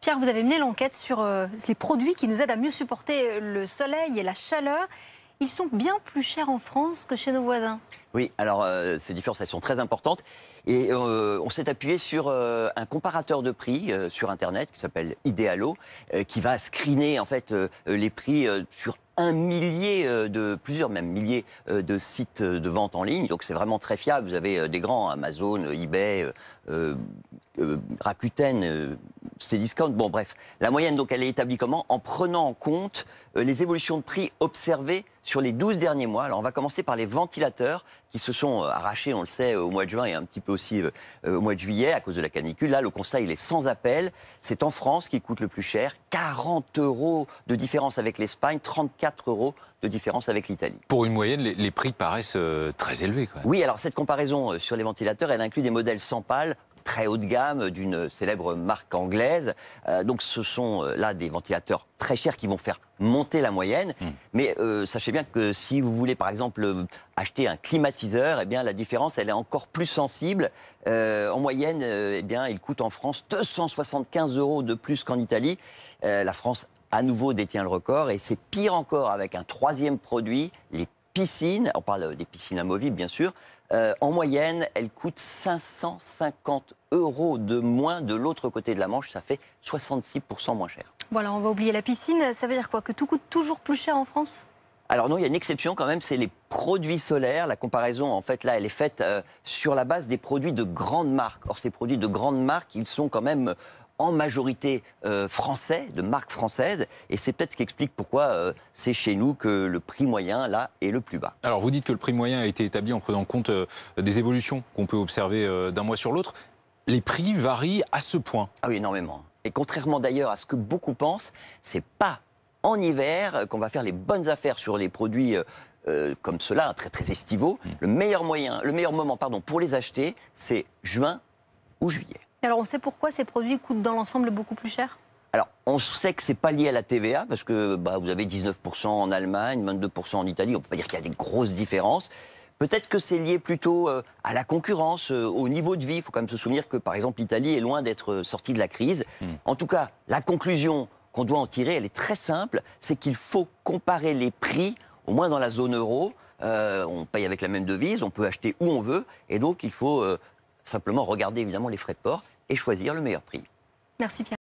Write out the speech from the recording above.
Pierre, vous avez mené l'enquête sur les produits qui nous aident à mieux supporter le soleil et la chaleur. Ils sont bien plus chers en France que chez nos voisins. Oui, alors ces différences, elles sont très importantes. Et on s'est appuyé sur un comparateur de prix sur Internet qui s'appelle Idealo, qui va screener en fait les prix sur plusieurs même milliers de sites de vente en ligne. Donc c'est vraiment très fiable. Vous avez des grands, Amazon, eBay, Rakuten, Cdiscount. Bon bref, la moyenne donc elle est établie comment? En prenant en compte les évolutions de prix observées sur les 12 derniers mois. Alors on va commencer par les ventilateurs qui se sont arrachés, on le sait, au mois de juin et un petit peu aussi au mois de juillet à cause de la canicule. Là, le constat, il est sans appel. C'est en France qu'il coûte le plus cher. 40 € de différence avec l'Espagne, 34 € de différence avec l'Italie. Pour une moyenne, les prix paraissent très élevés, quand même. Oui, alors cette comparaison sur les ventilateurs, elle inclut des modèles sans pales, très haut de gamme, d'une célèbre marque anglaise. Donc ce sont là des ventilateurs très chers qui vont faire monter la moyenne. Mais sachez bien que si vous voulez par exemple acheter un climatiseur, eh bien la différence elle est encore plus sensible. En moyenne, eh bien il coûte en France 275 € de plus qu'en Italie. La France à nouveau détient le record et c'est pire encore avec un troisième produit, les piscines. On parle des piscines amovibles bien sûr. En moyenne, elles coûtent 550 € de moins de l'autre côté de la Manche. Ça fait 66% moins cher. Voilà, on va oublier la piscine. Ça veut dire quoi? Que tout coûte toujours plus cher en France? Alors non, il y a une exception quand même, c'est les produits solaires. La comparaison, en fait, là, elle est faite sur la base des produits de grandes marques. Or, ces produits de grandes marques, ils sont quand même en majorité français, de marques françaises. Et c'est peut-être ce qui explique pourquoi c'est chez nous que le prix moyen, là, est le plus bas. Alors, vous dites que le prix moyen a été établi en prenant en compte des évolutions qu'on peut observer d'un mois sur l'autre. Les prix varient à ce point? Ah oui, énormément. Et contrairement d'ailleurs à ce que beaucoup pensent, c'est pas en hiver qu'on va faire les bonnes affaires sur les produits comme cela, très très estivaux. Le meilleur moment, pour les acheter, c'est juin ou juillet. Alors on sait pourquoi ces produits coûtent dans l'ensemble beaucoup plus cher? Alors, on sait que c'est pas lié à la TVA, parce que vous avez 19% en Allemagne, 22% en Italie, on peut pas dire qu'il y a des grosses différences. Peut-être que c'est lié plutôt à la concurrence, au niveau de vie. Il faut quand même se souvenir que, par exemple, l'Italie est loin d'être sortie de la crise. En tout cas, la conclusion qu'on doit en tirer, elle est très simple, c'est qu'il faut comparer les prix, au moins dans la zone euro. On paye avec la même devise, on peut acheter où on veut, et donc il faut simplement regarder évidemment les frais de port et choisir le meilleur prix. Merci Pierre.